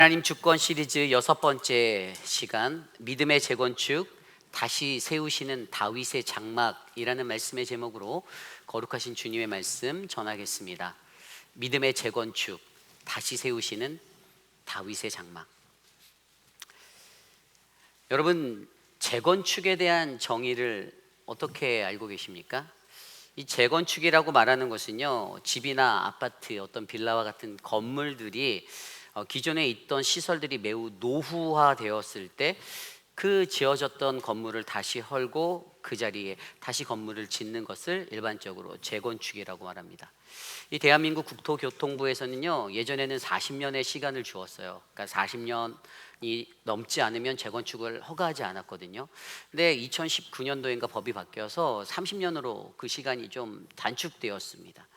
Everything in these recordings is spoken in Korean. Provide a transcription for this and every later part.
하나님 주권 시리즈 6번째 시간, 믿음의 재건축, 다시 세우시는 다윗의 장막이라는 말씀의 제목으로 거룩하신 주님의 말씀 전하겠습니다. 믿음의 재건축, 다시 세우시는 다윗의 장막. 여러분, 재건축에 대한 정의를 어떻게 알고 계십니까? 이 재건축이라고 말하는 것은요, 집이나 아파트, 어떤 빌라와 같은 건물들이 기존에 있던 시설들이 매우 노후화되었을 때 그 지어졌던 건물을 다시 헐고 그 자리에 다시 건물을 짓는 것을 일반적으로 재건축이라고 말합니다. 이 대한민국 국토교통부에서는요, 예전에는 40년의 시간을 주었어요. 그러니까 40년이 넘지 않으면 재건축을 허가하지 않았거든요. 근데 2019년도인가 법이 바뀌어서 30년으로 그 시간이 좀 단축되었습니다.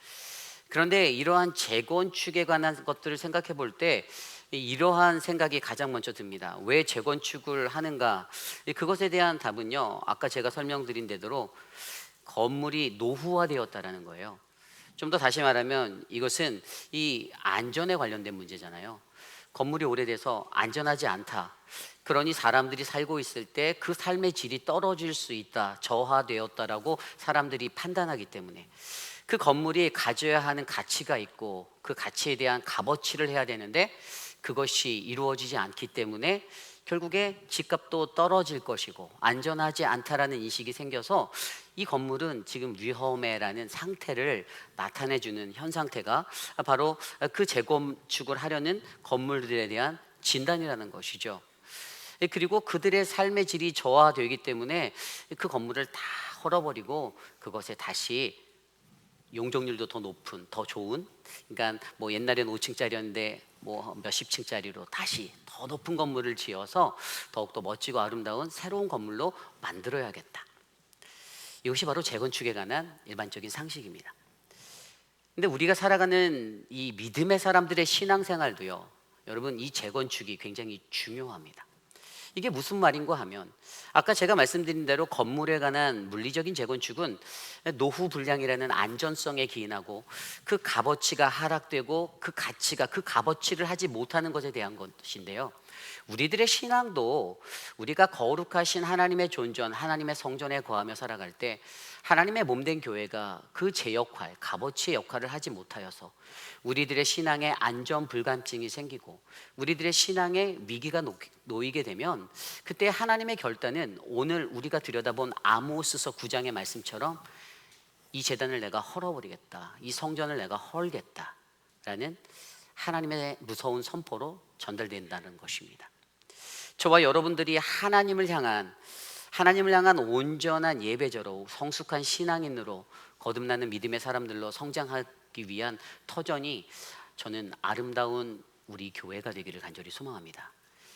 그런데 이러한 재건축에 관한 것들을 생각해 볼 때 이러한 생각이 가장 먼저 듭니다. 왜 재건축을 하는가? 그것에 대한 답은요, 아까 제가 설명드린 대로 건물이 노후화되었다라는 거예요. 좀 더 다시 말하면 이것은 이 안전에 관련된 문제잖아요. 건물이 오래돼서 안전하지 않다. 그러니 사람들이 살고 있을 때 그 삶의 질이 떨어질 수 있다, 저하되었다라고 사람들이 판단하기 때문에 그 건물이 가져야 하는 가치가 있고 그 가치에 대한 값어치를 해야 되는데 그것이 이루어지지 않기 때문에 결국에 집값도 떨어질 것이고 안전하지 않다라는 인식이 생겨서 이 건물은 지금 위험해라는 상태를 나타내주는 현 상태가 바로 그 재건축을 하려는 건물들에 대한 진단이라는 것이죠. 그리고 그들의 삶의 질이 저하되기 때문에 그 건물을 다 헐어버리고 그것에 다시 용적률도 더 높은, 더 좋은, 그러니까 뭐 옛날에는 5층짜리였는데 뭐 몇십 층짜리로 다시 더 높은 건물을 지어서 더욱더 멋지고 아름다운 새로운 건물로 만들어야겠다. 이것이 바로 재건축에 관한 일반적인 상식입니다. 근데 우리가 살아가는 이 믿음의 사람들의 신앙생활도요, 여러분, 이 재건축이 굉장히 중요합니다. 이게 무슨 말인가 하면 아까 제가 말씀드린 대로 건물에 관한 물리적인 재건축은 노후 불량이라는 안전성에 기인하고 그 값어치가 하락되고 그 가치가 그 값어치를 하지 못하는 것에 대한 것인데요, 우리들의 신앙도 우리가 거룩하신 하나님의 존전, 하나님의 성전에 거하며 살아갈 때 하나님의 몸된 교회가 그 제 역할, 값어치의 역할을 하지 못하여서 우리들의 신앙에 안전 불감증이 생기고 우리들의 신앙에 위기가 놓이게 되면 그때 하나님의 결단은 오늘 우리가 들여다본 아모스서 9장의 말씀처럼 이 제단을 내가 헐어버리겠다, 이 성전을 내가 헐겠다 라는 하나님의 무서운 선포로 전달된다는 것입니다. 저와 여러분들이 하나님을 향한 온전한 예배자로 성숙한 신앙인으로 거듭나는 믿음의 사람들로 성장하기 위한 터전이 저는 아름다운 우리 교회가 되기를 간절히 소망합니다.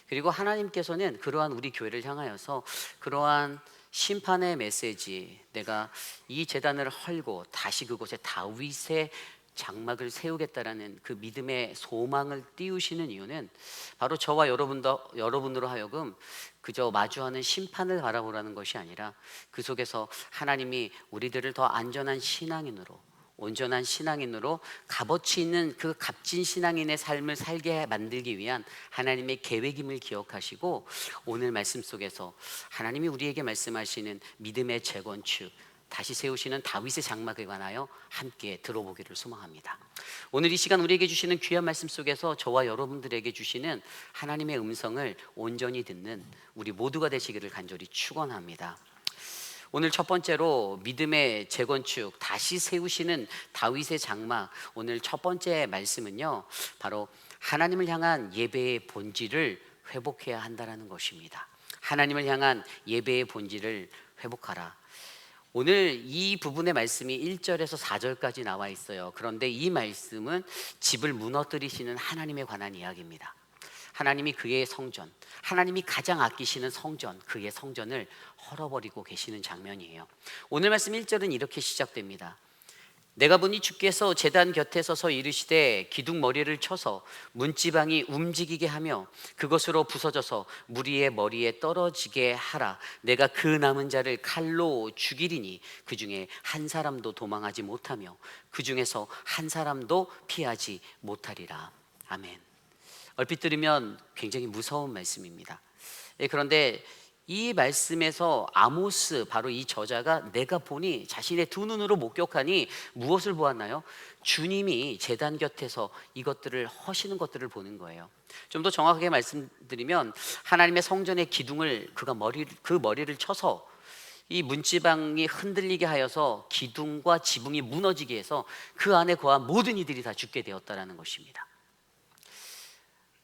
그리고 하나님께서는 그러한 우리 교회를 향하여서 그러한 심판의 메시지, 내가 이 제단을 헐고 다시 그곳에 다윗의 장막을 세우겠다라는 그 믿음의 소망을 띄우시는 이유는 바로 저와 여러분으로 하여금 그저 마주하는 심판을 바라보라는 것이 아니라 그 속에서 하나님이 우리들을 더 안전한 신앙인으로, 온전한 신앙인으로 값어치 있는 그 값진 신앙인의 삶을 살게 만들기 위한 하나님의 계획임을 기억하시고 오늘 말씀 속에서 하나님이 우리에게 말씀하시는 믿음의 재건축, 다시 세우시는 다윗의 장막에 관하여 함께 들어보기를 소망합니다. 오늘 이 시간 우리에게 주시는 귀한 말씀 속에서 저와 여러분들에게 주시는 하나님의 음성을 온전히 듣는 우리 모두가 되시기를 간절히 축원합니다. 오늘 첫 번째로 믿음의 재건축, 다시 세우시는 다윗의 장막, 오늘 첫 번째 말씀은요, 바로 하나님을 향한 예배의 본질을 회복해야 한다는 것입니다. 하나님을 향한 예배의 본질을 회복하라. 오늘 이 부분의 말씀이 1절에서 4절까지 나와 있어요. 그런데 이 말씀은 집을 무너뜨리시는 하나님에 관한 이야기입니다. 하나님이 그의 성전, 하나님이 가장 아끼시는 성전, 그의 성전을 헐어버리고 계시는 장면이에요. 오늘 말씀 1절은 이렇게 시작됩니다. 내가 보니 주께서 제단 곁에 서서 이르시되 기둥머리를 쳐서 문지방이 움직이게 하며 그것으로 부서져서 무리의 머리에 떨어지게 하라. 내가 그 남은 자를 칼로 죽이리니 그 중에 한 사람도 도망하지 못하며 그 중에서 한 사람도 피하지 못하리라. 아멘. 얼핏 들으면 굉장히 무서운 말씀입니다. 그런데 이 말씀에서 아모스, 바로 이 저자가 내가 보니 자신의 두 눈으로 목격하니 무엇을 보았나요? 주님이 제단 곁에서 이것들을 하시는 것들을 보는 거예요. 좀 더 정확하게 말씀드리면 하나님의 성전의 기둥을 그 머리를 쳐서 이 문지방이 흔들리게 하여서 기둥과 지붕이 무너지게 해서 그 안에 거한 모든 이들이 다 죽게 되었다라는 것입니다.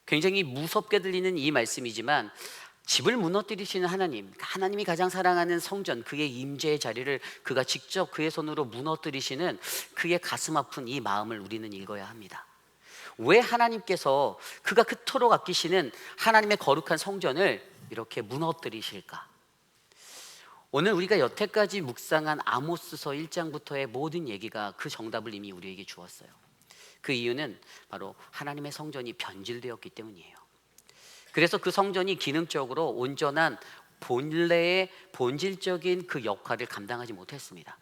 굉장히 무섭게 들리는 이 말씀이지만 집을 무너뜨리시는 하나님, 하나님이 가장 사랑하는 성전, 그의 임재의 자리를 그가 직접 그의 손으로 무너뜨리시는 그의 가슴 아픈 이 마음을 우리는 읽어야 합니다. 왜 하나님께서 그가 그토록 아끼시는 하나님의 거룩한 성전을 이렇게 무너뜨리실까? 오늘 우리가 여태까지 묵상한 아모스서 1장부터의 모든 얘기가 그 정답을 이미 우리에게 주었어요. 그 이유는 바로 하나님의 성전이 변질되었기 때문이에요. 그래서 그 성전이 기능적으로 온전한 본래의 본질적인 그 역할을 감당하지 못했습니다.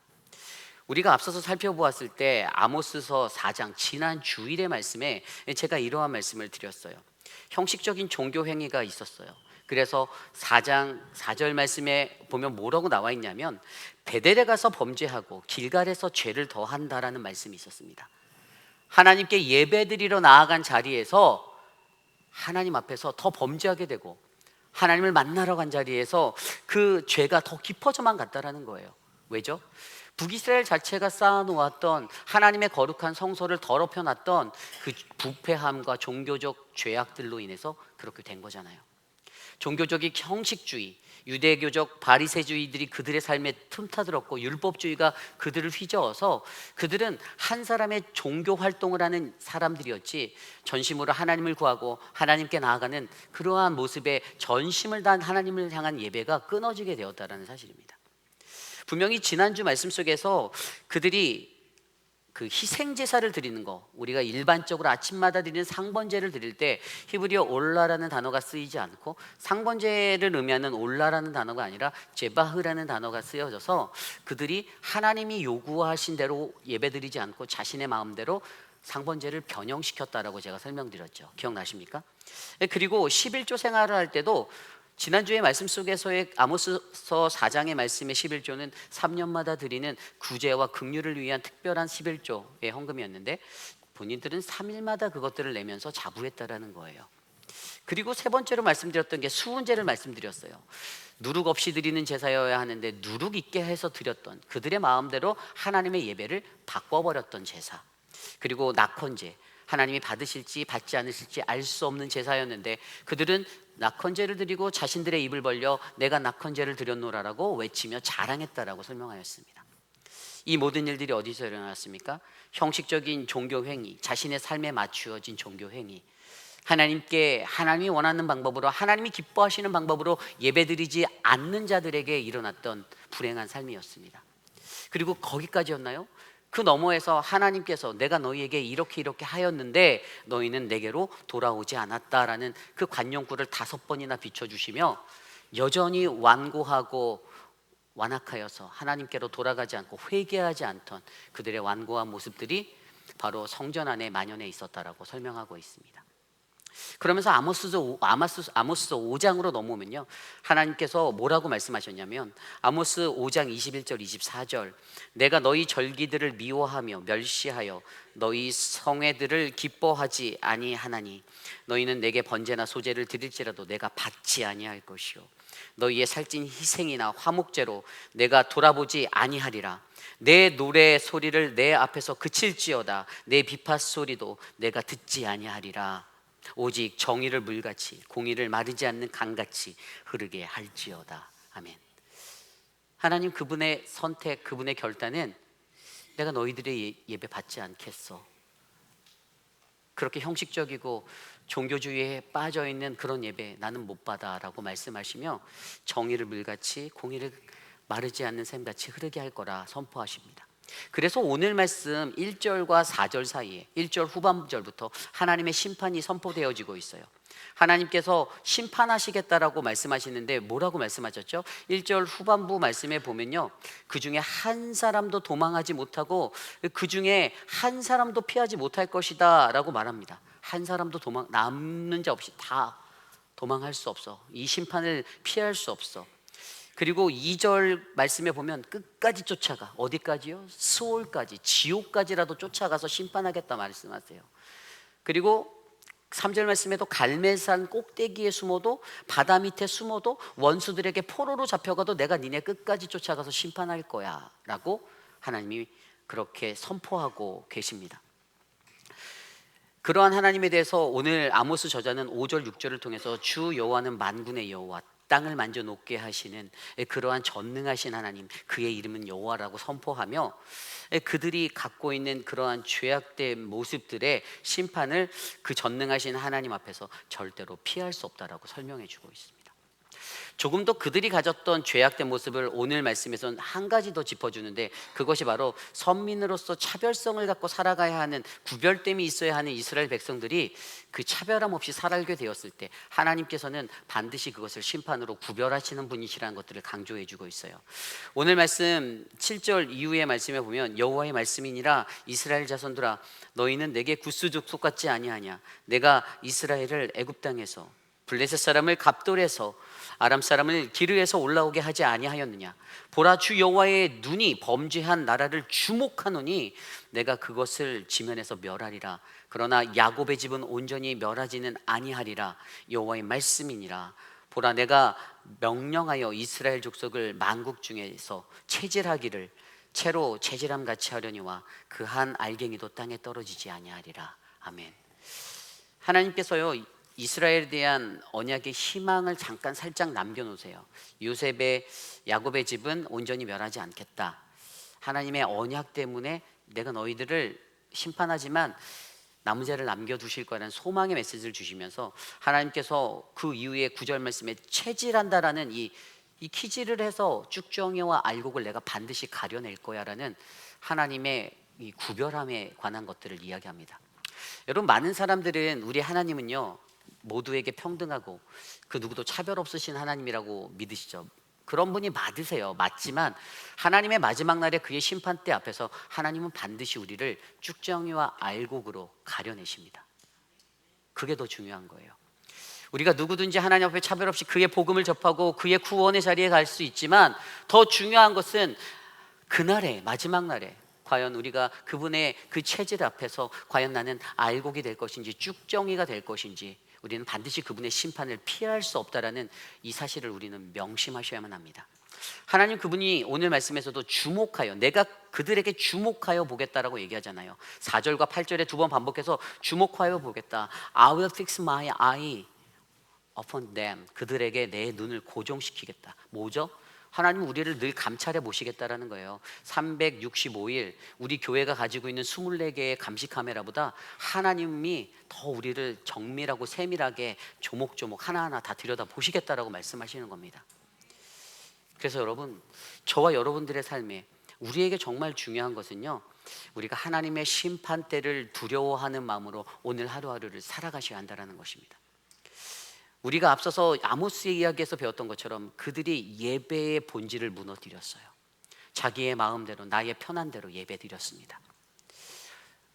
우리가 앞서서 살펴보았을 때 아모스서 4장 지난 주일의 말씀에 제가 이러한 말씀을 드렸어요. 형식적인 종교 행위가 있었어요. 그래서 4장 4절 말씀에 보면 뭐라고 나와 있냐면 베델에 가서 범죄하고 길갈에서 죄를 더한다라는 말씀이 있었습니다. 하나님께 예배드리러 나아간 자리에서 하나님 앞에서 더 범죄하게 되고 하나님을 만나러 간 자리에서 그 죄가 더 깊어져만 갔다라는 거예요. 왜죠? 북이스라엘 자체가 쌓아놓았던 하나님의 거룩한 성소를 더럽혀 놨던 그 부패함과 종교적 죄악들로 인해서 그렇게 된 거잖아요. 종교적인 형식주의, 유대교적 바리새주의들이 그들의 삶에 틈타들었고 율법주의가 그들을 휘저어서 그들은 한 사람의 종교 활동을 하는 사람들이었지 전심으로 하나님을 구하고 하나님께 나아가는 그러한 모습에 전심을 다한 하나님을 향한 예배가 끊어지게 되었다는 사실입니다. 분명히 지난주 말씀 속에서 그들이 그 희생 제사를 드리는 거, 우리가 일반적으로 아침마다 드리는 상번제를 드릴 때 히브리어 올라라는 단어가 쓰이지 않고 상번제를 의미하는 올라라는 단어가 아니라 제바흐라는 단어가 쓰여져서 그들이 하나님이 요구하신 대로 예배드리지 않고 자신의 마음대로 상번제를 변형시켰다라고 제가 설명드렸죠. 기억나십니까? 그리고 11조 생활을 할 때도 지난주의 말씀 속에서의 아모스서 4장의 말씀의 11조는 3년마다 드리는 구제와 긍휼을 위한 특별한 11조의 헌금이었는데 본인들은 3일마다 그것들을 내면서 자부했다라는 거예요. 그리고 세 번째로 말씀드렸던 게 수훈제를 말씀드렸어요. 누룩 없이 드리는 제사여야 하는데 누룩 있게 해서 드렸던 그들의 마음대로 하나님의 예배를 바꿔버렸던 제사. 그리고 낙헌제, 하나님이 받으실지 받지 않으실지 알 수 없는 제사였는데 그들은 낙헌제를 드리고 자신들의 입을 벌려 내가 낙헌제를 드렸노라라고 외치며 자랑했다라고 설명하였습니다. 이 모든 일들이 어디서 일어났습니까? 형식적인 종교 행위, 자신의 삶에 맞추어진 종교 행위, 하나님이 원하는 방법으로, 하나님이 기뻐하시는 방법으로 예배드리지 않는 자들에게 일어났던 불행한 삶이었습니다. 그리고 거기까지였나요? 그 너머에서 하나님께서 내가 너희에게 이렇게 하였는데 너희는 내게로 돌아오지 않았다라는 그 관용구를 5번이나 비춰주시며 여전히 완고하고 완악하여서 하나님께로 돌아가지 않고 회개하지 않던 그들의 완고한 모습들이 바로 성전 안에 만연해 있었다라고 설명하고 있습니다. 그러면서 아모스서 5장으로 넘어오면요, 하나님께서 뭐라고 말씀하셨냐면 아모스 5장 21절 24절 내가 너희 절기들을 미워하며 멸시하여 너희 성회들을 기뻐하지 아니하나니 너희는 내게 번제나 소제를 드릴지라도 내가 받지 아니할 것이요 너희의 살찐 희생이나 화목제로 내가 돌아보지 아니하리라. 내 노래 소리를 내 앞에서 그칠지어다 내 비파 소리도 내가 듣지 아니하리라. 오직 정의를 물같이 공의를 마르지 않는 강같이 흐르게 할지어다. 아멘. 하나님 그분의 선택, 그분의 결단은 내가 너희들의 예배 받지 않겠어. 그렇게 형식적이고 종교주의에 빠져있는 그런 예배 나는 못 받아라고 말씀하시며 정의를 물같이 공의를 마르지 않는 샘같이 흐르게 할 거라 선포하십니다. 그래서 오늘 말씀 1절과 4절 사이에 1절 후반절부터 하나님의 심판이 선포되어지고 있어요. 하나님께서 심판하시겠다라고 말씀하시는데 뭐라고 말씀하셨죠? 1절 후반부 말씀에 보면요, 그 중에 한 사람도 도망하지 못하고 그 중에 한 사람도 피하지 못할 것이다 라고 말합니다. 한 사람도 남는 자 없이 다 도망할 수 없어. 이 심판을 피할 수 없어. 그리고 2절 말씀에 보면 끝까지 쫓아가. 어디까지요? 스올까지, 지옥까지라도 쫓아가서 심판하겠다 말씀하세요. 그리고 3절 말씀에도 갈멜산 꼭대기에 숨어도, 바다 밑에 숨어도, 원수들에게 포로로 잡혀가도 내가 니네 끝까지 쫓아가서 심판할 거야 라고 하나님이 그렇게 선포하고 계십니다. 그러한 하나님에 대해서 오늘 아모스 저자는 5절 6절을 통해서 주 여호와는 만군의 여호와, 땅을 만져 놓게 하시는 그러한 전능하신 하나님, 그의 이름은 여호와라고 선포하며 그들이 갖고 있는 그러한 죄악된 모습들의 심판을 그 전능하신 하나님 앞에서 절대로 피할 수 없다라고 설명해 주고 있습니다. 조금 더 그들이 가졌던 죄악된 모습을 오늘 말씀에서는 한 가지 더 짚어주는데, 그것이 바로 선민으로서 차별성을 갖고 살아가야 하는, 구별됨이 있어야 하는 이스라엘 백성들이 그 차별함 없이 살게 되었을 때 하나님께서는 반드시 그것을 심판으로 구별하시는 분이시라는 것들을 강조해 주고 있어요. 오늘 말씀 7절 이후의 말씀에 보면 여호와의 말씀이니라 이스라엘 자손들아 너희는 내게 구스 족속 같지 아니하냐. 내가 이스라엘을 애굽 땅에서, 블레셋 사람을 갑돌에서, 아람 사람을 기르에서 올라오게 하지 아니하였느냐. 보라, 주 여호와의 눈이 범죄한 나라를 주목하노니 내가 그것을 지면에서 멸하리라. 그러나 야곱의 집은 온전히 멸하지는 아니하리라. 여호와의 말씀이니라. 보라, 내가 명령하여 이스라엘 족속을 만국 중에서 체질하기를 채로 체질함 같이 하려니와 그 한 알갱이도 땅에 떨어지지 아니하리라. 아멘. 하나님께서요 이스라엘에 대한 언약의 희망을 잠깐 살짝 남겨놓으세요. 요셉의, 야곱의 집은 온전히 멸하지 않겠다. 하나님의 언약 때문에 내가 너희들을 심판하지만 남은 자를 남겨두실 거라는 소망의 메시지를 주시면서 하나님께서 그 이후에 9절 말씀에 체질한다라는 이 키질을 해서 쭉정이와 알곡을 내가 반드시 가려낼 거야라는 하나님의 이 구별함에 관한 것들을 이야기합니다. 여러분, 많은 사람들은 우리 하나님은요 모두에게 평등하고 그 누구도 차별 없으신 하나님이라고 믿으시죠. 그런 분이 맞지만 하나님의 마지막 날에 그의 심판대 앞에서 하나님은 반드시 우리를 쭉정이와 알곡으로 가려내십니다. 그게 더 중요한 거예요. 우리가 누구든지 하나님 앞에 차별 없이 그의 복음을 접하고 그의 구원의 자리에 갈 수 있지만 더 중요한 것은 그날에, 마지막 날에 과연 우리가 그분의 그 체질 앞에서 과연 나는 알곡이 될 것인지 쭉정이가 될 것인지, 우리는 반드시 그분의 심판을 피할 수 없다라는 이 사실을 우리는 명심하셔야만 합니다. 하나님 그분이 오늘 말씀에서도 주목하여, 내가 그들에게 주목하여 보겠다라고 얘기하잖아요. 4절과 8절에 두 번 반복해서 주목하여 보겠다. I will fix my eye upon them. 그들에게 내 눈을 고정시키겠다. 뭐죠? 하나님은 우리를 늘 감찰해 보시겠다라는 거예요. 365일 우리 교회가 가지고 있는 24개의 감시 카메라보다 하나님이 더 우리를 정밀하고 세밀하게 조목조목 하나하나 다 들여다 보시겠다라고 말씀하시는 겁니다. 그래서 여러분, 저와 여러분들의 삶에 우리에게 정말 중요한 것은요, 우리가 하나님의 심판대를 두려워하는 마음으로 오늘 하루하루를 살아가셔야 한다는 것입니다. 우리가 앞서서 아모스의 이야기에서 배웠던 것처럼 그들이 예배의 본질을 무너뜨렸어요. 자기의 마음대로, 나의 편한대로 예배드렸습니다.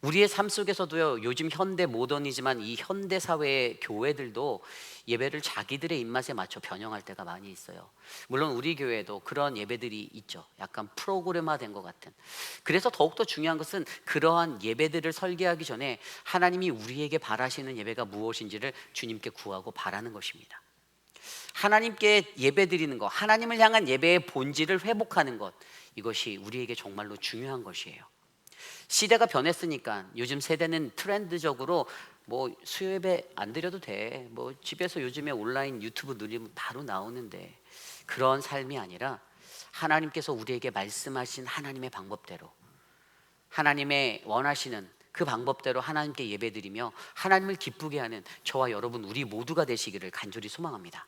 우리의 삶 속에서도요, 요즘 현대 모던이지만 이 현대 사회의 교회들도 예배를 자기들의 입맛에 맞춰 변형할 때가 많이 있어요. 물론 우리 교회도 그런 예배들이 있죠. 약간 프로그램화된 것 같은. 그래서 더욱더 중요한 것은 그러한 예배들을 설계하기 전에 하나님이 우리에게 바라시는 예배가 무엇인지를 주님께 구하고 바라는 것입니다. 하나님께 예배드리는 것, 하나님을 향한 예배의 본질을 회복하는 것, 이것이 우리에게 정말로 중요한 것이에요. 시대가 변했으니까 요즘 세대는 트렌드적으로 뭐 수요 예배 안 드려도 돼, 뭐 집에서 요즘에 온라인 유튜브 누르면 바로 나오는데, 그런 삶이 아니라 하나님께서 우리에게 말씀하신 하나님의 방법대로, 하나님의 원하시는 그 방법대로 하나님께 예배드리며 하나님을 기쁘게 하는 저와 여러분, 우리 모두가 되시기를 간절히 소망합니다.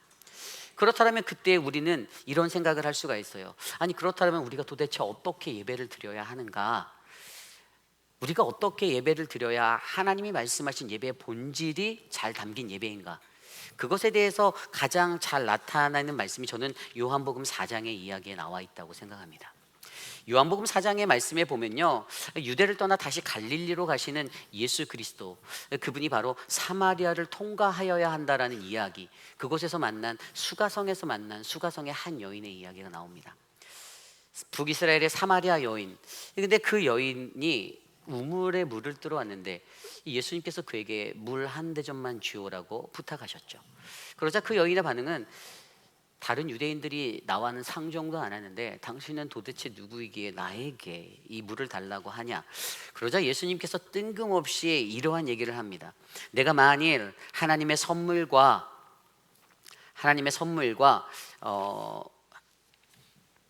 그렇다면 그때 우리는 이런 생각을 할 수가 있어요. 아니, 그렇다면 우리가 도대체 어떻게 예배를 드려야 하는가? 우리가 어떻게 예배를 드려야 하나님이 말씀하신 예배의 본질이 잘 담긴 예배인가? 그것에 대해서 가장 잘 나타나는 말씀이 저는 요한복음 4장의 이야기에 나와 있다고 생각합니다. 요한복음 4장의 말씀에 보면요, 유대를 떠나 다시 갈릴리로 가시는 예수 그리스도, 그분이 바로 사마리아를 통과하여야 한다라는 이야기, 그곳에서 만난 수가성에서 만난 수가성의 한 여인의 이야기가 나옵니다. 북이스라엘의 사마리아 여인. 근데 그 여인이 우물에 물을 뜨러 왔는데 예수님께서 그에게 물 한 대접만 주오라고 부탁하셨죠. 그러자 그 여인의 반응은, 다른 유대인들이 나와는 상종도 안 하는데 당신은 도대체 누구이기에 나에게 이 물을 달라고 하냐. 그러자 예수님께서 뜬금없이 이러한 얘기를 합니다. 내가 만일 하나님의 선물과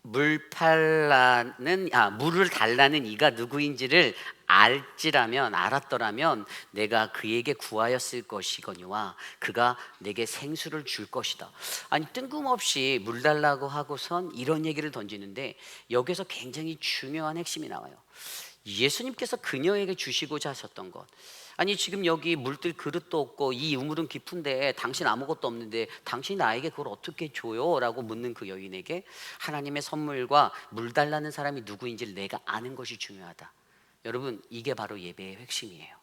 물을 달라는 이가 누구인지를 알았더라면 내가 그에게 구하였을 것이거니와 그가 내게 생수를 줄 것이다. 아니, 뜬금없이 물 달라고 하고선 이런 얘기를 던지는데 여기서 굉장히 중요한 핵심이 나와요. 예수님께서 그녀에게 주시고자 하셨던 것, 아니 지금 여기 물들 그릇도 없고 이 우물은 깊은데 당신 아무것도 없는데 당신이 나에게 그걸 어떻게 줘요? 라고 묻는 그 여인에게 하나님의 선물과 물 달라는 사람이 누구인지를 내가 아는 것이 중요하다. 여러분, 이게 바로 예배의 핵심이에요.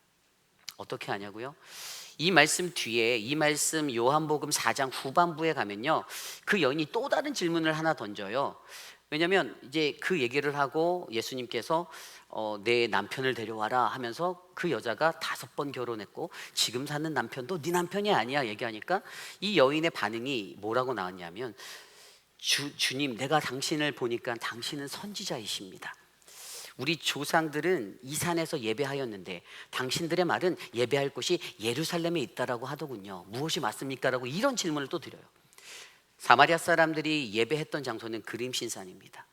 어떻게 하냐고요? 이 말씀 뒤에, 이 말씀 요한복음 4장 후반부에 가면요, 그 여인이 또 다른 질문을 하나 던져요. 왜냐하면 이제 그 얘기를 하고 예수님께서 내 남편을 데려와라 하면서 그 여자가 5번 결혼했고 지금 사는 남편도 네 남편이 아니야 얘기하니까 이 여인의 반응이 뭐라고 나왔냐면, 주님, 내가 당신을 보니까 당신은 선지자이십니다. 우리 조상들은 이 산에서 예배하였는데 당신들의 말은 예배할 곳이 예루살렘에 있다라고 하더군요. 무엇이 맞습니까? 라고 이런 질문을 또 드려요. 사마리아 사람들이 예배했던 장소는 그림신산입니다.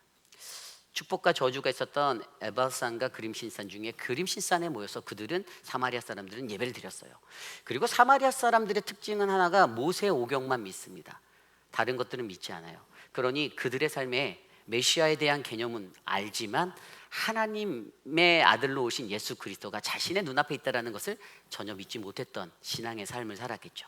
축복과 저주가 있었던 에발산과 그림신산 중에 그림신산에 모여서 그들은, 사마리아 사람들은 예배를 드렸어요. 그리고 사마리아 사람들의 특징은 하나가 모세 오경만 믿습니다. 다른 것들은 믿지 않아요. 그러니 그들의 삶에 메시아에 대한 개념은 알지만 하나님의 아들로 오신 예수 그리스도가 자신의 눈앞에 있다는 것을 전혀 믿지 못했던 신앙의 삶을 살았겠죠.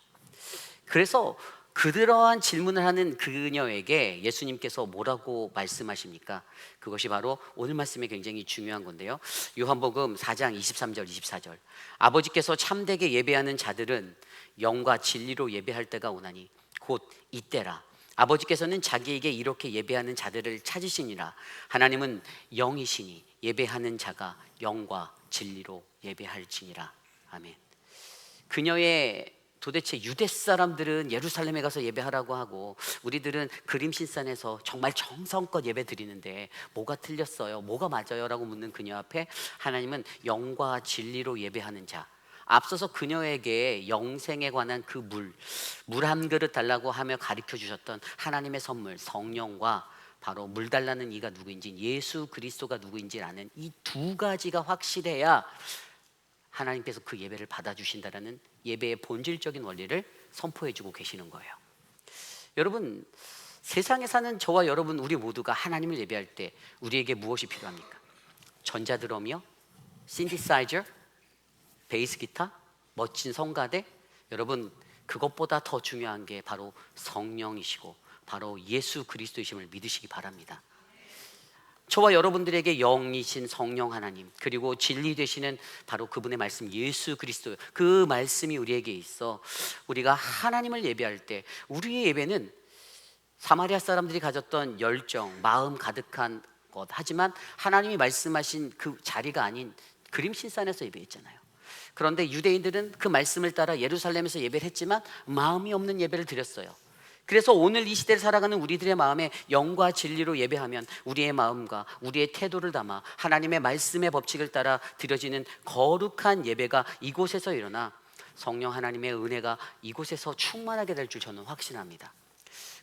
그래서 그러한 질문을 하는 그녀에게 예수님께서 뭐라고 말씀하십니까? 그것이 바로 오늘 말씀에 굉장히 중요한 건데요, 요한복음 4장 23절 24절, 아버지께서 참되게 예배하는 자들은 영과 진리로 예배할 때가 오나니 곧 이때라. 아버지께서는 자기에게 이렇게 예배하는 자들을 찾으시니라. 하나님은 영이시니 예배하는 자가 영과 진리로 예배할지니라. 아멘. 그녀의 도대체 유대 사람들은 예루살렘에 가서 예배하라고 하고 우리들은 그림신산에서 정말 정성껏 예배 드리는데 뭐가 틀렸어요? 뭐가 맞아요? 라고 묻는 그녀 앞에 하나님은 영과 진리로 예배하는 자, 앞서서 그녀에게 영생에 관한 그 물 한 그릇 달라고 하며 가르쳐 주셨던 하나님의 선물 성령과 바로 물 달라는 이가 누구인지, 예수 그리스도가 누구인지 아는 이 두 가지가 확실해야 하나님께서 그 예배를 받아주신다는 예배의 본질적인 원리를 선포해주고 계시는 거예요. 여러분, 세상에 사는 저와 여러분, 우리 모두가 하나님을 예배할 때 우리에게 무엇이 필요합니까? 전자드럼이요? 신디사이저? 베이스 기타? 멋진 성가대? 여러분, 그것보다 더 중요한 게 바로 성령이시고 바로 예수 그리스도이심을 믿으시기 바랍니다. 저와 여러분들에게 영이신 성령 하나님, 그리고 진리 되시는 바로 그분의 말씀 예수 그리스도, 그 말씀이 우리에게 있어 우리가 하나님을 예배할 때 우리의 예배는 사마리아 사람들이 가졌던 열정, 마음 가득한 것, 하지만 하나님이 말씀하신 그 자리가 아닌 그림신산에서 예배했잖아요. 그런데 유대인들은 그 말씀을 따라 예루살렘에서 예배를 했지만 마음이 없는 예배를 드렸어요. 그래서 오늘 이 시대를 살아가는 우리들의 마음에 영과 진리로 예배하면 우리의 마음과 우리의 태도를 담아 하나님의 말씀의 법칙을 따라 드려지는 거룩한 예배가 이곳에서 일어나 성령 하나님의 은혜가 이곳에서 충만하게 될 줄 저는 확신합니다.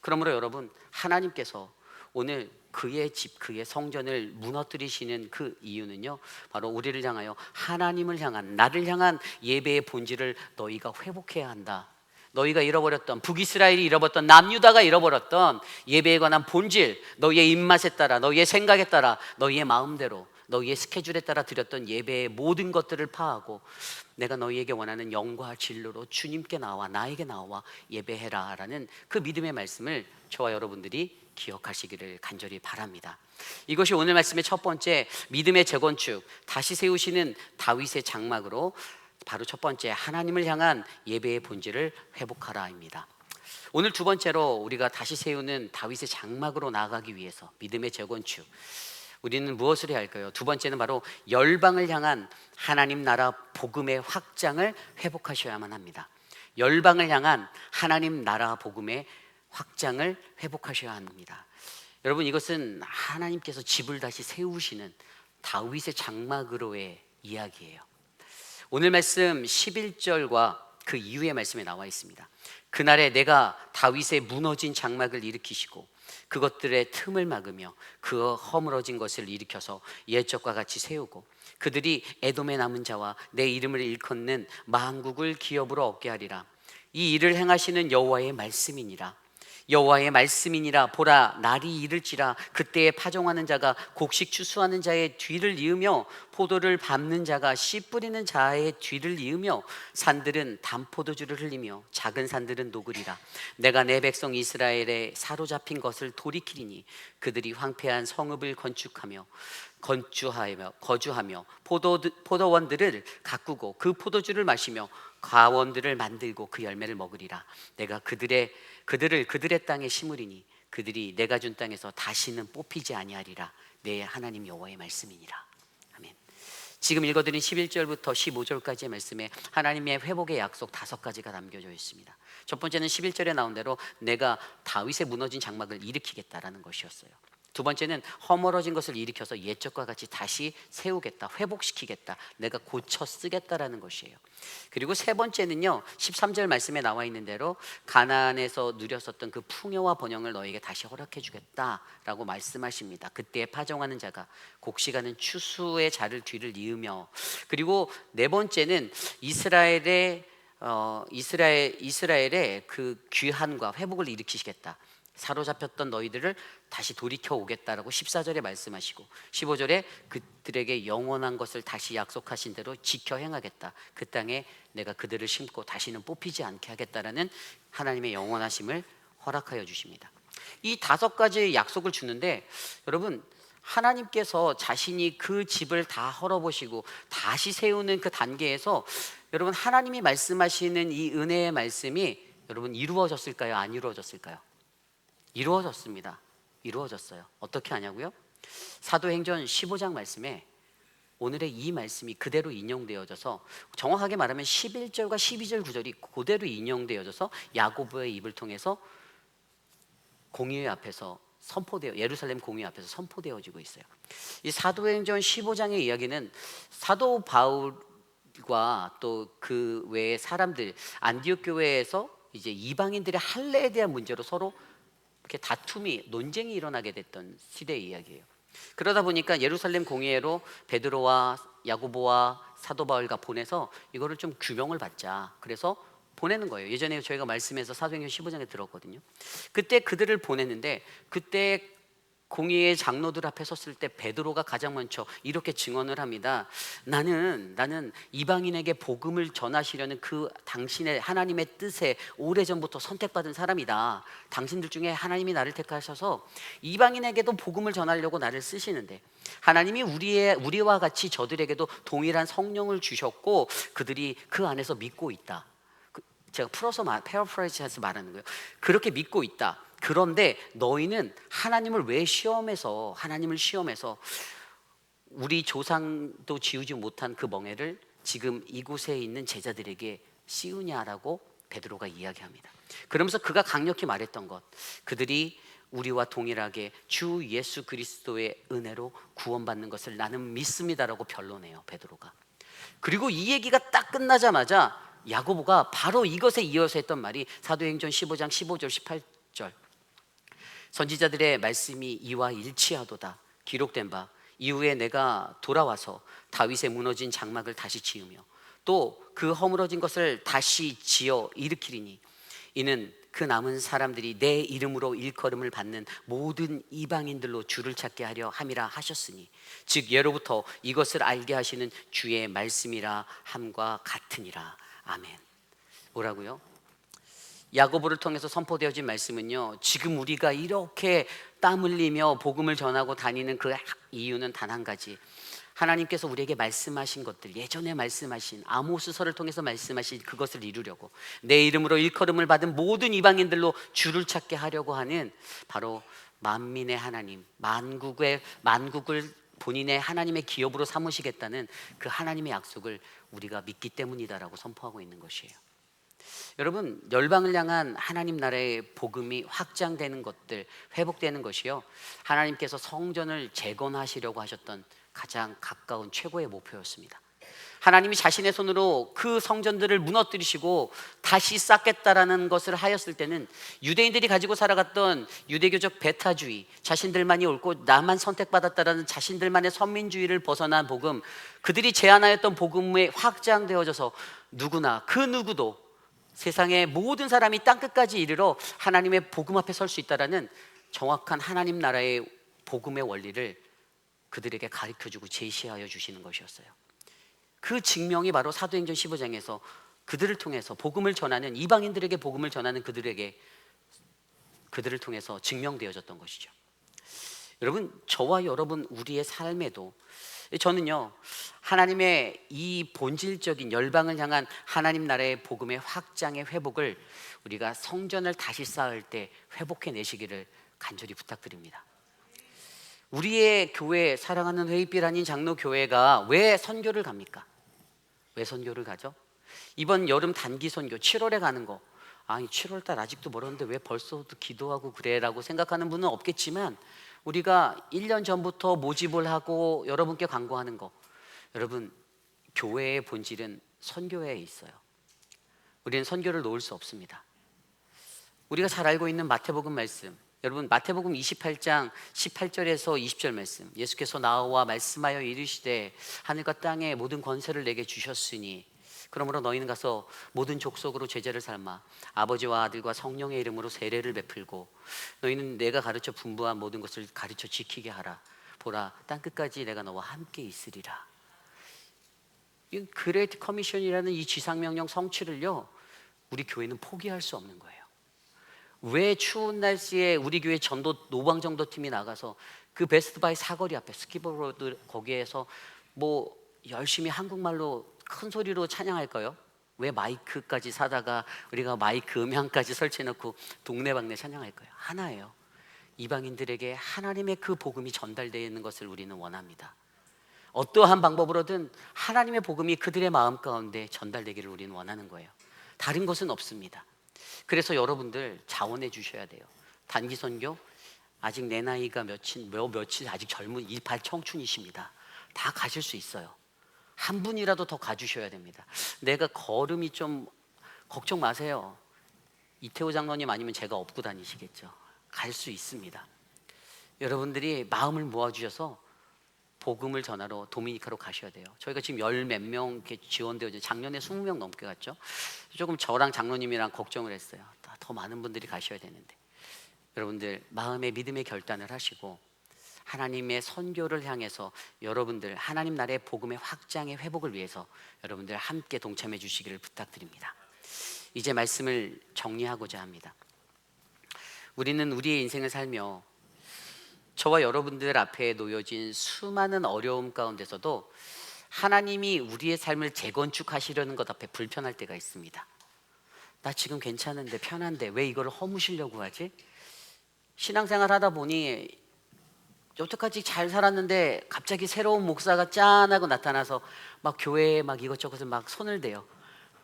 그러므로 여러분, 하나님께서 오늘 그의 집, 그의 성전을 무너뜨리시는 그 이유는요, 바로 우리를 향하여 하나님을 향한, 나를 향한 예배의 본질을 너희가 회복해야 한다. 너희가 잃어버렸던, 북이스라엘이 잃어버렸던, 남유다가 잃어버렸던 예배에 관한 본질, 너희의 입맛에 따라, 너희의 생각에 따라, 너희의 마음대로, 너희의 스케줄에 따라 드렸던 예배의 모든 것들을 파하고 내가 너희에게 원하는 영과 진로로 주님께 나와 나에게 나와 예배해라 라는 그 믿음의 말씀을 저와 여러분들이 기억하시기를 간절히 바랍니다. 이것이 오늘 말씀의 첫 번째 믿음의 재건축, 다시 세우시는 다윗의 장막으로 바로 첫 번째 하나님을 향한 예배의 본질을 회복하라입니다. 오늘 두 번째로 우리가 다시 세우는 다윗의 장막으로 나아가기 위해서 믿음의 재건축, 우리는 무엇을 해야 할까요? 두 번째는 바로 열방을 향한 하나님 나라 복음의 확장을 회복하셔야만 합니다. 열방을 향한 하나님 나라 복음의 확장을 회복하셔야 합니다. 여러분, 이것은 하나님께서 집을 다시 세우시는 다윗의 장막으로의 이야기예요. 오늘 말씀 11절과 그 이후의 말씀에 나와 있습니다. 그날에 내가 다윗의 무너진 장막을 일으키시고 그것들의 틈을 막으며 그 허물어진 것을 일으켜서 옛적과 같이 세우고 그들이 에돔의 남은 자와 내 이름을 일컫는 만국을 기업으로 얻게 하리라. 이 일을 행하시는 여호와의 말씀이니라. 여호와의 말씀이니라. 보라, 날이 이를지라. 그때에 파종하는 자가 곡식 추수하는 자의 뒤를 이으며 포도를 밟는 자가 씨 뿌리는 자의 뒤를 이으며 산들은 담포도주를 흘리며 작은 산들은 녹으리라. 내가 내 백성 이스라엘에 사로잡힌 것을 돌이키리니 그들이 황폐한 성읍을 거주하며 포도원들을 가꾸고 그 포도주를 마시며 과원들을 만들고 그 열매를 먹으리라. 내가 그들을 그들의 땅에 심으리니 그들이 내가 준 땅에서 다시는 뽑히지 아니하리라. 내 하나님 여호와의 말씀이니라. 아멘. 지금 읽어드린 11절부터 15절까지의 말씀에 하나님의 회복의 약속 5가지가 담겨져 있습니다. 첫 번째는 11절에 나온 대로 내가 다윗의 무너진 장막을 일으키겠다라는 것이었어요. 두 번째는 허물어진 것을 일으켜서 옛적과 같이 다시 세우겠다, 회복시키겠다, 내가 고쳐 쓰겠다라는 것이에요. 그리고 세 번째는요, 13절 말씀에 나와 있는 대로 가나안에서 누렸었던 그 풍요와 번영을 너에게 다시 허락해 주겠다라고 말씀하십니다. 그때에 파종하는 자가 곡식하는 추수의 자를 뒤를 이으며, 그리고 네 번째는 이스라엘의 그 귀환과 회복을 일으키시겠다. 사로잡혔던 너희들을 다시 돌이켜 오겠다라고 14절에 말씀하시고 15절에 그들에게 영원한 것을 다시 약속하신 대로 지켜 행하겠다. 그 땅에 내가 그들을 심고 다시는 뽑히지 않게 하겠다라는 하나님의 영원하심을 허락하여 주십니다. 이 5가지의 약속을 주는데, 여러분, 하나님께서 자신이 그 집을 다 헐어보시고 다시 세우는 그 단계에서 여러분, 하나님이 말씀하시는 이 은혜의 말씀이 여러분 이루어졌을까요? 안 이루어졌을까요? 이루어졌습니다. 이루어졌어요. 어떻게 하냐고요? 사도행전 15장 말씀에 오늘의 이 말씀이 그대로 인용되어져서, 정확하게 말하면 11절과 12절 구절이 그대로 인용되어져서 야고보의 입을 통해서 공회 앞에서 예루살렘 공회 앞에서 선포되어지고 있어요. 이 사도행전 15장의 이야기는 사도 바울과 또 그 외의 사람들, 안디옥 교회에서 이제 이방인들의 할례에 대한 문제로 서로 이렇게 논쟁이 일어나게 됐던 시대의 이야기예요. 그러다 보니까 예루살렘 공회로 베드로와 야고보와 사도 바울과 보내서 이거를 좀 규명을 받자. 그래서 보내는 거예요. 예전에 저희가 말씀에서 사도행전 15장에 들었거든요. 그때 그들을 보냈는데, 그때 공의의 장로들 앞에 섰을 때 베드로가 가장 먼저 이렇게 증언을 합니다. 나는 이방인에게 복음을 전하시려는 그 당신의 하나님의 뜻에 오래전부터 선택받은 사람이다. 당신들 중에 하나님이 나를 택하셔서 이방인에게도 복음을 전하려고 나를 쓰시는데, 하나님이 우리와 같이 저들에게도 동일한 성령을 주셨고 그들이 그 안에서 믿고 있다. 제가 풀어서 패러프레이즈해서 말하는 거예요. 그렇게 믿고 있다. 그런데 너희는 하나님을 시험해서 우리 조상도 지우지 못한 그 멍에를 지금 이곳에 있는 제자들에게 씌우냐라고 베드로가 이야기합니다. 그러면서 그가 강력히 말했던 것, 그들이 우리와 동일하게 주 예수 그리스도의 은혜로 구원받는 것을 나는 믿습니다라고 변론해요, 베드로가. 그리고 이 얘기가 딱 끝나자마자 야고보가 바로 이것에 이어서 했던 말이 사도행전 15장 15절 18절, 선지자들의 말씀이 이와 일치하도다. 기록된 바 이후에 내가 돌아와서 다윗의 무너진 장막을 다시 지으며 또 그 허물어진 것을 다시 지어 일으키리니 이는 그 남은 사람들이 내 이름으로 일컬음을 받는 모든 이방인들로 주를 찾게 하려 함이라 하셨으니 즉 예로부터 이것을 알게 하시는 주의 말씀이라 함과 같으니라. 아멘. 뭐라고요? 야고보를 통해서 선포되어진 말씀은요, 지금 우리가 이렇게 땀 흘리며 복음을 전하고 다니는 그 이유는 단 한 가지, 하나님께서 우리에게 말씀하신 것들, 예전에 말씀하신 아모스서를 통해서 말씀하신 그것을 이루려고, 내 이름으로 일컬음을 받은 모든 이방인들로 주를 찾게 하려고 하는 바로 만민의 하나님, 만국을 본인의 하나님의 기업으로 삼으시겠다는 그 하나님의 약속을 우리가 믿기 때문이다라고 선포하고 있는 것이에요. 여러분, 열방을 향한 하나님 나라의 복음이 확장되는 것들, 회복되는 것이요, 하나님께서 성전을 재건하시려고 하셨던 가장 가까운 최고의 목표였습니다. 하나님이 자신의 손으로 그 성전들을 무너뜨리시고 다시 쌓겠다라는 것을 하였을 때는 유대인들이 가지고 살아갔던 유대교적 배타주의, 자신들만이 옳고 나만 선택받았다라는 자신들만의 선민주의를 벗어난 복음, 그들이 제안하였던 복음에 확장되어져서 누구나 그 누구도 세상의 모든 사람이 땅끝까지 이르러 하나님의 복음 앞에 설 수 있다라는 정확한 하나님 나라의 복음의 원리를 그들에게 가르쳐주고 제시하여 주시는 것이었어요. 그 증명이 바로 사도행전 15장에서 그들을 통해서 복음을 전하는, 이방인들에게 복음을 전하는 그들을 통해서 증명되어졌던 것이죠. 여러분, 저와 여러분 우리의 삶에도, 저는요, 하나님의 이 본질적인 열방을 향한 하나님 나라의 복음의 확장의 회복을 우리가 성전을 다시 쌓을 때 회복해 내시기를 간절히 부탁드립니다. 우리의 교회, 사랑하는 회의빛 아닌 장로교회가 왜 선교를 갑니까? 왜 선교를 가죠? 이번 여름 단기 선교 7월에 가는 거, 아니 7월달 아직도 멀었는데 왜 벌써부터 기도하고 그래 라고 생각하는 분은 없겠지만, 우리가 1년 전부터 모집을 하고 여러분께 광고하는 거, 여러분, 교회의 본질은 선교회에 있어요. 우리는 선교를 놓을 수 없습니다. 우리가 잘 알고 있는 마태복음 말씀, 여러분, 마태복음 28장 18절에서 20절 말씀, 예수께서 나와 말씀하여 이르시되 하늘과 땅의 모든 권세를 내게 주셨으니 그러므로 너희는 가서 모든 족속으로 제자를 삼아 아버지와 아들과 성령의 이름으로 세례를 베풀고 너희는 내가 가르쳐 분부한 모든 것을 가르쳐 지키게 하라. 보라, 땅끝까지 내가 너와 함께 있으리라. 이 그레이트 커미션이라는 이 지상명령 성취를요, 우리 교회는 포기할 수 없는 거예요. 왜 추운 날씨에 우리 교회 노방전도팀이 나가서 그 베스트바이 사거리 앞에 스키버로드 거기에서 뭐 열심히 한국말로 큰 소리로 찬양할까요? 왜 마이크까지 사다가 우리가 마이크 음향까지 설치해놓고 동네방네 찬양할까요? 하나예요. 이방인들에게 하나님의 그 복음이 전달되어 있는 것을 우리는 원합니다. 어떠한 방법으로든 하나님의 복음이 그들의 마음 가운데 전달되기를 우리는 원하는 거예요. 다른 것은 없습니다. 그래서 여러분들 자원해 주셔야 돼요. 단기 선교, 아직 내 나이가 며칠 아직 젊은 18 청춘이십니다. 다 가실 수 있어요. 한 분이라도 더 가주셔야 됩니다. 내가 걸음이 좀, 걱정 마세요. 이태호 장로님 아니면 제가 업고 다니시겠죠. 갈 수 있습니다. 여러분들이 마음을 모아주셔서 복음을 전하러 도미니카로 가셔야 돼요. 저희가 지금 열 몇 명 이렇게 지원되어 있죠. 작년에 20명 넘게 갔죠. 조금 저랑 장로님이랑 걱정을 했어요. 더 많은 분들이 가셔야 되는데, 여러분들 마음의 믿음의 결단을 하시고 하나님의 선교를 향해서 여러분들 하나님 나라의 복음의 확장의 회복을 위해서 여러분들 함께 동참해 주시기를 부탁드립니다. 이제 말씀을 정리하고자 합니다. 우리는 우리의 인생을 살며 저와 여러분들 앞에 놓여진 수많은 어려움 가운데서도 하나님이 우리의 삶을 재건축하시려는 것 앞에 불편할 때가 있습니다. 나 지금 괜찮은데, 편한데 왜 이걸 허무시려고 하지? 신앙생활 하다 보니 여태까지 잘 살았는데 갑자기 새로운 목사가 짠하고 나타나서 막 교회에 막 이것저것을 막 손을 대요.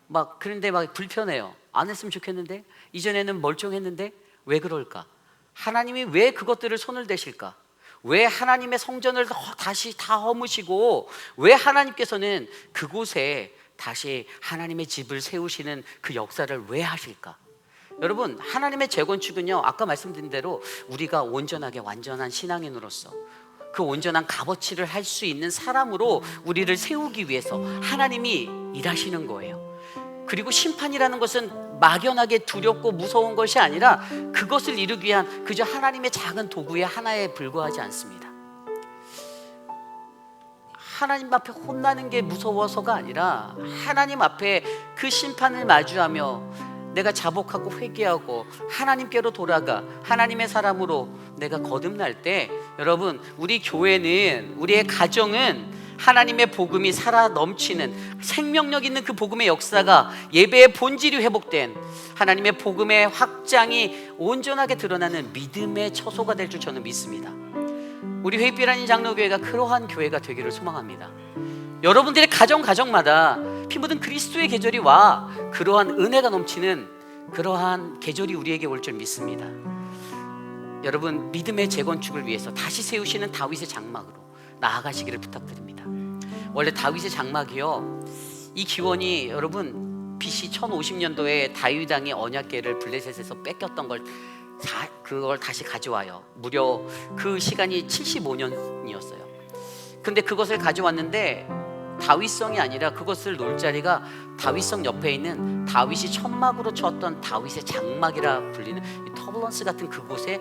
막 그런데 막 불편해요. 안 했으면 좋겠는데, 이전에는 멀쩡했는데 왜 그럴까? 하나님이 왜 그것들을 손을 대실까? 왜 하나님의 성전을 다시 다 허무시고 왜 하나님께서는 그곳에 다시 하나님의 집을 세우시는 그 역사를 왜 하실까? 여러분, 하나님의 재건축은요, 아까 말씀드린 대로 우리가 온전하게 완전한 신앙인으로서 그 온전한 값어치를 할 수 있는 사람으로 우리를 세우기 위해서 하나님이 일하시는 거예요. 그리고 심판이라는 것은 막연하게 두렵고 무서운 것이 아니라 그것을 이루기 위한 그저 하나님의 작은 도구의 하나에 불과하지 않습니다. 하나님 앞에 혼나는 게 무서워서가 아니라 하나님 앞에 그 심판을 마주하며 내가 자복하고 회개하고 하나님께로 돌아가 하나님의 사람으로 내가 거듭날 때, 여러분, 우리 교회는, 우리의 가정은 하나님의 복음이 살아 넘치는 생명력 있는 그 복음의 역사가, 예배의 본질이 회복된 하나님의 복음의 확장이 온전하게 드러나는 믿음의 처소가 될 줄 저는 믿습니다. 우리 회빛라는 장로교회가 그러한 교회가 되기를 소망합니다. 여러분들의 가정마다 피 묻은 그리스도의 계절이 와 그러한 은혜가 넘치는 그러한 계절이 우리에게 올 줄 믿습니다. 여러분, 믿음의 재건축을 위해서 다시 세우시는 다윗의 장막으로 나아가시기를 부탁드립니다. 원래 다윗의 장막이요, 이 기원이 여러분 BC 1050년도에 다윗 왕이 언약궤를 블레셋에서 뺏겼던 그걸 다시 가져와요. 무려 그 시간이 75년이었어요. 근데 그것을 가져왔는데 다윗성이 아니라 그것을 놓을 자리가 다윗성 옆에 있는 다윗이 천막으로 쳤던 다윗의 장막이라 불리는 이 터블런스 같은 그곳에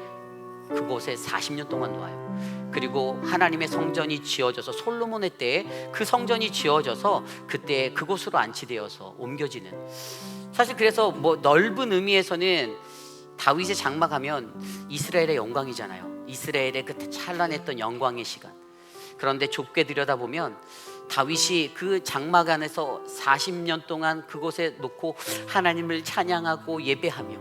40년 동안 놓아요. 그리고 하나님의 성전이 지어져서 솔로몬의 때에 그 성전이 지어져서 그때 그곳으로 안치되어서 옮겨지는, 사실 그래서 뭐 넓은 의미에서는 다윗의 장막하면 이스라엘의 영광이잖아요. 이스라엘의 그 찬란했던 영광의 시간. 그런데 좁게 들여다보면 다윗이 그 장막 안에서 40년 동안 그곳에 놓고 하나님을 찬양하고 예배하며,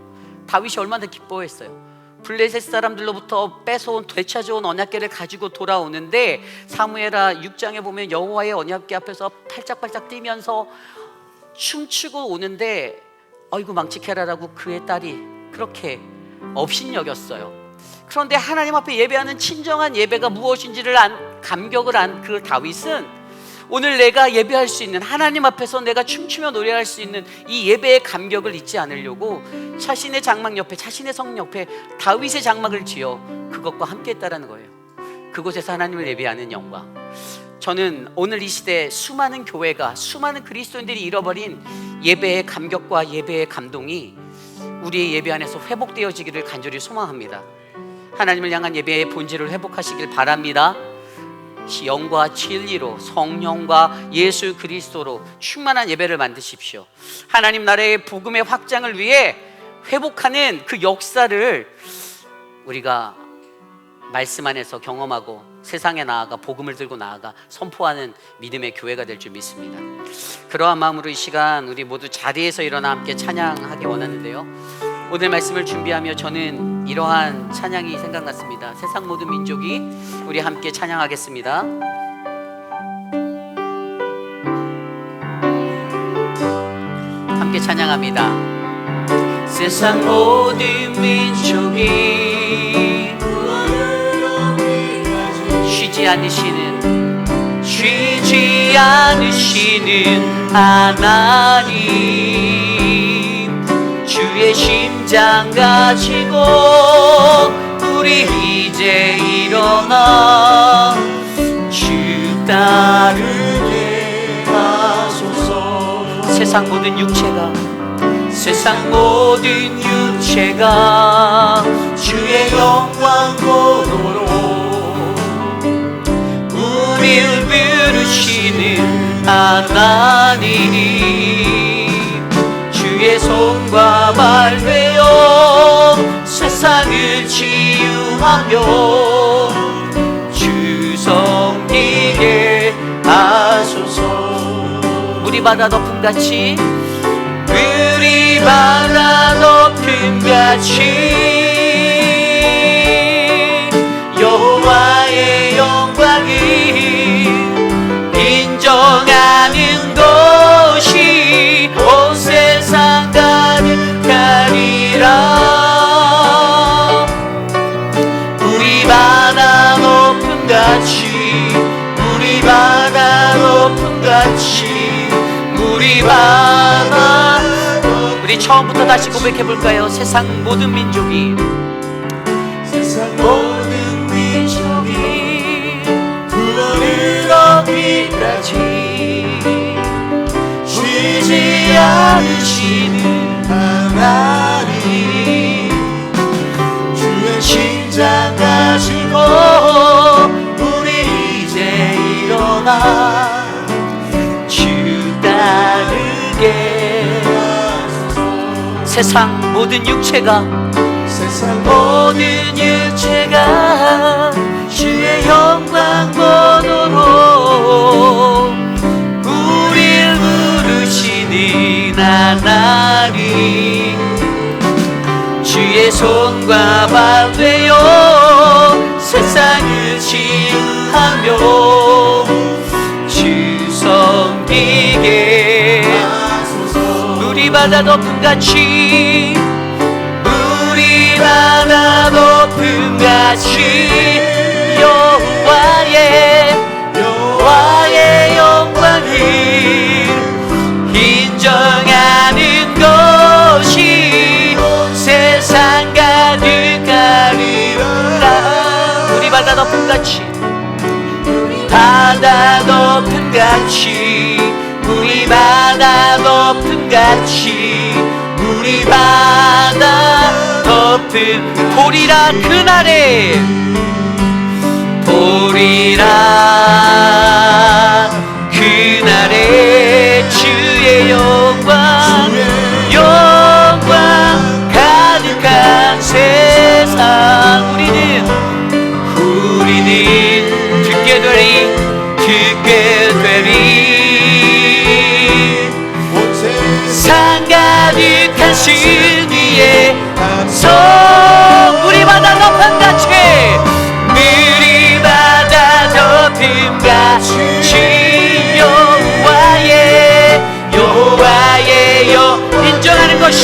다윗이 얼마나 기뻐했어요. 블레셋 사람들로부터 뺏어온, 되찾아온 언약궤를 가지고 돌아오는데 사무엘하 6장에 보면 여호와의 언약궤 앞에서 팔짝팔짝 뛰면서 춤추고 오는데, 아이고 망치케라라고 그의 딸이 그렇게 업신여겼어요. 그런데 하나님 앞에 예배하는 진정한 예배가 무엇인지를 감격을 안 그 다윗은 오늘 내가 예배할 수 있는, 하나님 앞에서 내가 춤추며 노래할 수 있는 이 예배의 감격을 잊지 않으려고 자신의 장막 옆에, 자신의 성 옆에 다윗의 장막을 지어 그것과 함께 했다라는 거예요. 그곳에서 하나님을 예배하는 영광. 저는 오늘 이 시대에 수많은 교회가, 수많은 그리스도인들이 잃어버린 예배의 감격과 예배의 감동이 우리의 예배 안에서 회복되어지기를 간절히 소망합니다. 하나님을 향한 예배의 본질을 회복하시길 바랍니다. 영과 진리로, 성령과 예수 그리스도로 충만한 예배를 만드십시오. 하나님 나라의 복음의 확장을 위해 회복하는 그 역사를 우리가 말씀 안에서 경험하고 세상에 나아가 복음을 들고 나아가 선포하는 믿음의 교회가 될 줄 믿습니다. 그러한 마음으로 이 시간 우리 모두 자리에서 일어나 함께 찬양하기 원하는데요, 오늘 말씀을 준비하며 저는 이러한 찬양이 생각났습니다. 세상 모든 민족이 우리 함께 찬양하겠습니다. 함께 찬양합니다. 세상 모든 민족이 쉬지 않으시는 하나님, 주의 심장 가지고 우리 이제 일어나 주 따르게 하소서. 세상 모든 육체가 주의 영광 보도록 우리를 부르시는 하나님, 주의 손과 발 되어 세상을 치유하며 주 섬기게 하소서. 우리 바다 덮음같이 여호와의 영광을 인정하는 것이 온 세상 가득하리라. 우리 바다 높음같이, 우리 바다. 우리 처음부터 다시 고백해볼까요? 세상 모든 민족이 구원을 얻기까지 쉬지 않으시는 하나님, 날이 주의 심장 가지고 우리 이제 일어나 주 따르게. 세상 모든 육체가 주의 영광 보도록 우릴 부르시는 하나님, 주의 손과 발 되어 세상을 지하며 주 섬기게. 물이 바다 높음같이 물이 바다 높음같이 여호와의 영광을 인정하는 것이 세상 가득하리라. 물이 바다 높음같이 바다 높음같이 물이 바다 높음같이 물이 바다 높음 보리라. 그날에 보리라. 그날에 주의 영광 가득한 세상 우리는 듣게 되리 산 가득한 승리의 성. 물이 바다 높음같이 물이 바다 높음같이 여호와의 인정하는 것이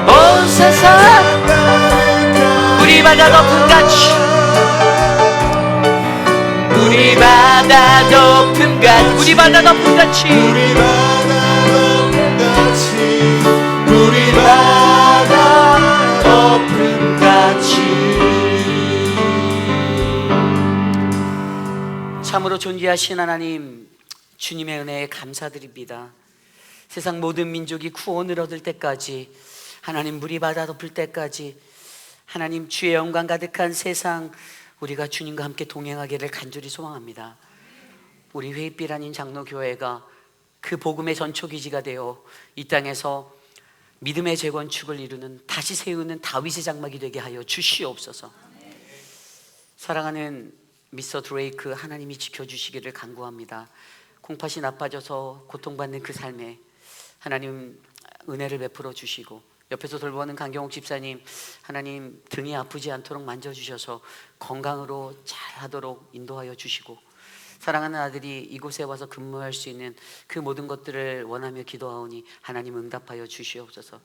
온 세상 물이 바다 높음같이 물이 바다 높음같이 참으로 존귀하신 하나님, 주님의 은혜에 감사드립니다. 세상 모든 민족이 구원을 얻을 때까지, 하나님 물이 바다 덮을 때까지, 하나님 주의 영광 가득한 세상 우리가 주님과 함께 동행하기를 간절히 소망합니다. 우리 회입빛 아닌 장로교회가 그 복음의 전초기지가 되어 이 땅에서 믿음의 재건축을 이루는, 다시 세우는 다윗의 장막이 되게 하여 주시옵소서. 사랑하는 미스터 드레이크, 하나님이 지켜주시기를 간구합니다. 콩팥이 나빠져서 고통받는 그 삶에 하나님 은혜를 베풀어 주시고, 옆에서 돌보는 강경옥 집사님, 하나님 등이 아프지 않도록 만져주셔서 건강으로 잘하도록 인도하여 주시고, 사랑하는 아들이 이곳에 와서 근무할 수 있는 그 모든 것들을 원하며 기도하오니 하나님 응답하여 주시옵소서.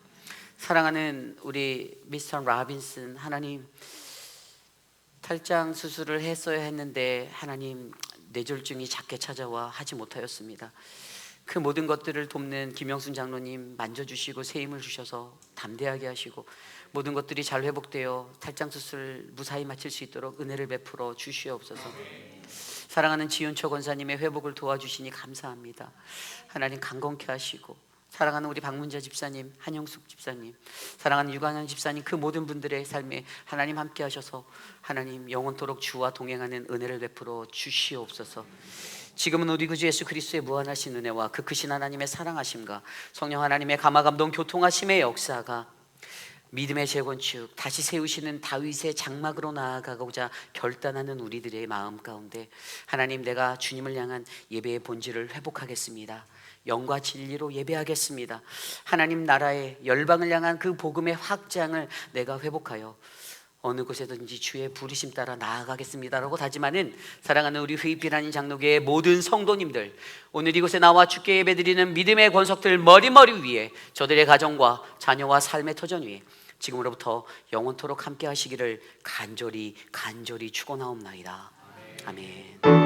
사랑하는 우리 미스터 라빈슨, 하나님 탈장 수술을 했어야 했는데 하나님 뇌졸중이 작게 찾아와 하지 못하였습니다. 그 모든 것들을 돕는 김영순 장로님 만져주시고 새 힘을 주셔서 담대하게 하시고 모든 것들이 잘 회복되어 탈장 수술 무사히 마칠 수 있도록 은혜를 베풀어 주시옵소서. 사랑하는 지윤초 권사님의 회복을 도와주시니 감사합니다. 하나님 강건케 하시고, 사랑하는 우리 박문자 집사님, 한영숙 집사님, 사랑하는 유관현 집사님, 그 모든 분들의 삶에 하나님 함께 하셔서 하나님 영원토록 주와 동행하는 은혜를 베풀어 주시옵소서. 지금은 우리 구주 예수 그리스도의 무한하신 은혜와 그 크신 하나님의 사랑하심과 성령 하나님의 감화감동 교통하심의 역사가 믿음의 재건축, 다시 세우시는 다윗의 장막으로 나아가고자 결단하는 우리들의 마음 가운데 하나님, 내가 주님을 향한 예배의 본질을 회복하겠습니다. 영과 진리로 예배하겠습니다. 하나님 나라의 열방을 향한 그 복음의 확장을 내가 회복하여 어느 곳에든지 주의 부르심 따라 나아가겠습니다라고 다짐하는 사랑하는 우리 회입빛 아닌 장로교의 모든 성도님들, 오늘 이곳에 나와 주께 예배드리는 믿음의 권석들 머리머리 위에 저들의 가정과 자녀와 삶의 터전 위에 지금으로부터 영원토록 함께 하시기를 간절히 축원하옵나이다. 아멘.